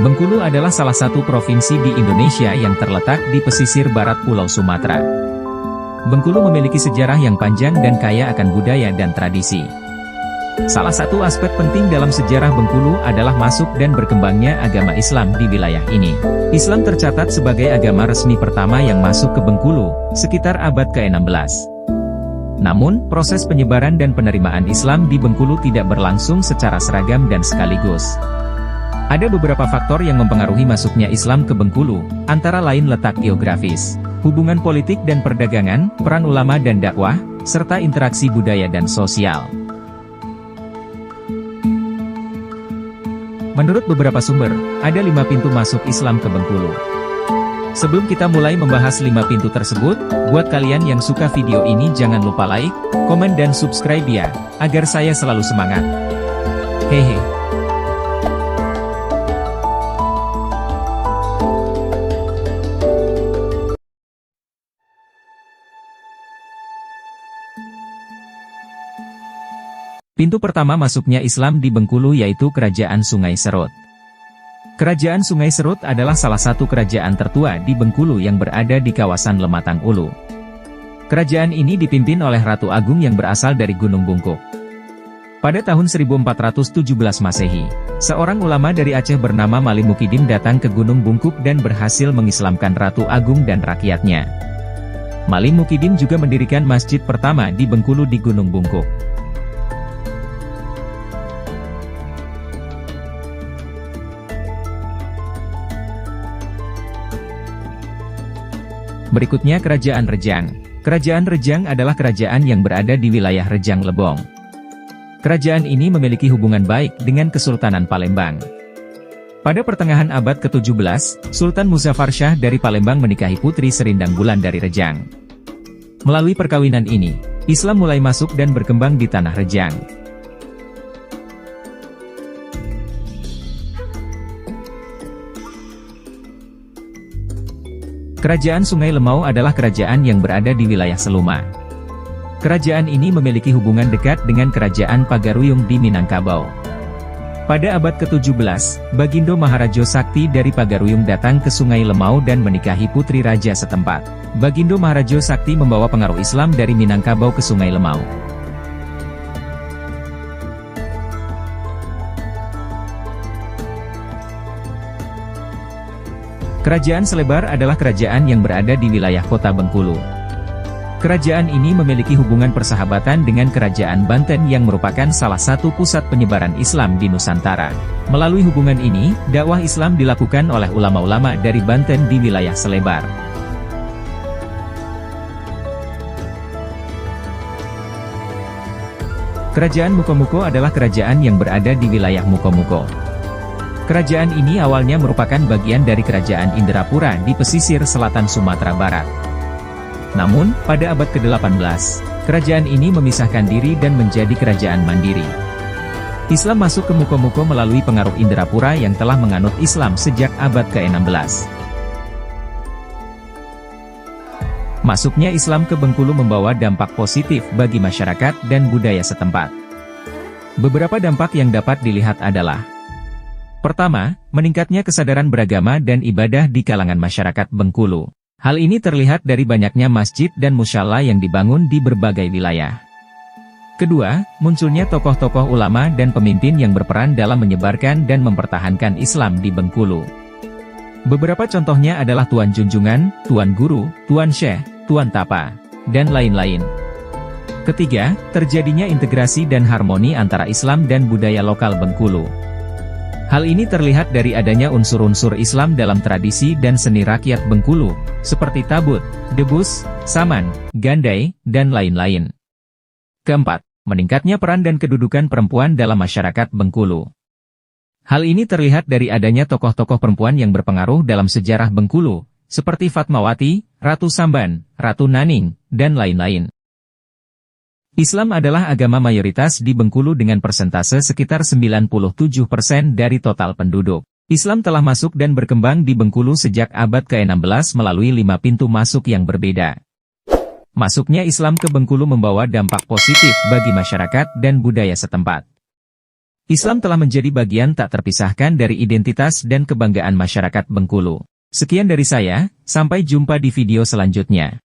Bengkulu adalah salah satu provinsi di Indonesia yang terletak di pesisir barat Pulau Sumatera. Bengkulu memiliki sejarah yang panjang dan kaya akan budaya dan tradisi. Salah satu aspek penting dalam sejarah Bengkulu adalah masuk dan berkembangnya agama Islam di wilayah ini. Islam tercatat sebagai agama resmi pertama yang masuk ke Bengkulu, sekitar abad ke-16. Namun, proses penyebaran dan penerimaan Islam di Bengkulu tidak berlangsung secara seragam dan sekaligus. Ada beberapa faktor yang mempengaruhi masuknya Islam ke Bengkulu, antara lain letak geografis, hubungan politik dan perdagangan, peran ulama dan dakwah, serta interaksi budaya dan sosial. Menurut beberapa sumber, ada 5 pintu masuk Islam ke Bengkulu. Sebelum kita mulai membahas 5 pintu tersebut, buat kalian yang suka video ini jangan lupa like, komen dan subscribe ya, agar saya selalu semangat. Hehe. Pintu pertama masuknya Islam di Bengkulu yaitu Kerajaan Sungai Serut. Kerajaan Sungai Serut adalah salah satu kerajaan tertua di Bengkulu yang berada di kawasan Lematang Ulu. Kerajaan ini dipimpin oleh Ratu Agung yang berasal dari Gunung Bungkuk. Pada tahun 1417 Masehi, seorang ulama dari Aceh bernama Mali Mukidin datang ke Gunung Bungkuk dan berhasil mengislamkan Ratu Agung dan rakyatnya. Mali Mukidin juga mendirikan masjid pertama di Bengkulu di Gunung Bungkuk. Berikutnya Kerajaan Rejang. Kerajaan Rejang adalah kerajaan yang berada di wilayah Rejang Lebong. Kerajaan ini memiliki hubungan baik dengan Kesultanan Palembang. Pada pertengahan abad ke-17, Sultan Muzaffar Shah dari Palembang menikahi putri Serindang Bulan dari Rejang. Melalui perkawinan ini, Islam mulai masuk dan berkembang di tanah Rejang. Kerajaan Sungai Lemau adalah kerajaan yang berada di wilayah Seluma. Kerajaan ini memiliki hubungan dekat dengan Kerajaan Pagaruyung di Minangkabau. Pada abad ke-17, Bagindo Maharajo Sakti dari Pagaruyung datang ke Sungai Lemau dan menikahi putri raja setempat. Bagindo Maharajo Sakti membawa pengaruh Islam dari Minangkabau ke Sungai Lemau. Kerajaan Selebar adalah kerajaan yang berada di wilayah kota Bengkulu. Kerajaan ini memiliki hubungan persahabatan dengan Kerajaan Banten yang merupakan salah satu pusat penyebaran Islam di Nusantara. Melalui hubungan ini, dakwah Islam dilakukan oleh ulama-ulama dari Banten di wilayah Selebar. Kerajaan Mukomuko adalah kerajaan yang berada di wilayah Mukomuko. Kerajaan ini awalnya merupakan bagian dari Kerajaan Indrapura di pesisir selatan Sumatera Barat. Namun, pada abad ke-18, kerajaan ini memisahkan diri dan menjadi kerajaan mandiri. Islam masuk ke Mukomuko melalui pengaruh Indrapura yang telah menganut Islam sejak abad ke-16. Masuknya Islam ke Bengkulu membawa dampak positif bagi masyarakat dan budaya setempat. Beberapa dampak yang dapat dilihat adalah: pertama, meningkatnya kesadaran beragama dan ibadah di kalangan masyarakat Bengkulu. Hal ini terlihat dari banyaknya masjid dan mushola yang dibangun di berbagai wilayah. Kedua, munculnya tokoh-tokoh ulama dan pemimpin yang berperan dalam menyebarkan dan mempertahankan Islam di Bengkulu. Beberapa contohnya adalah Tuan Junjungan, Tuan Guru, Tuan Syekh, Tuan Tapa, dan lain-lain. Ketiga, terjadinya integrasi dan harmoni antara Islam dan budaya lokal Bengkulu. Hal ini terlihat dari adanya unsur-unsur Islam dalam tradisi dan seni rakyat Bengkulu, seperti tabut, debus, saman, gandai, dan lain-lain. Keempat, meningkatnya peran dan kedudukan perempuan dalam masyarakat Bengkulu. Hal ini terlihat dari adanya tokoh-tokoh perempuan yang berpengaruh dalam sejarah Bengkulu, seperti Fatmawati, Ratu Samban, Ratu Naning, dan lain-lain. Islam adalah agama mayoritas di Bengkulu dengan persentase sekitar 97% dari total penduduk. Islam telah masuk dan berkembang di Bengkulu sejak abad ke-16 melalui 5 pintu masuk yang berbeda. Masuknya Islam ke Bengkulu membawa dampak positif bagi masyarakat dan budaya setempat. Islam telah menjadi bagian tak terpisahkan dari identitas dan kebanggaan masyarakat Bengkulu. Sekian dari saya, sampai jumpa di video selanjutnya.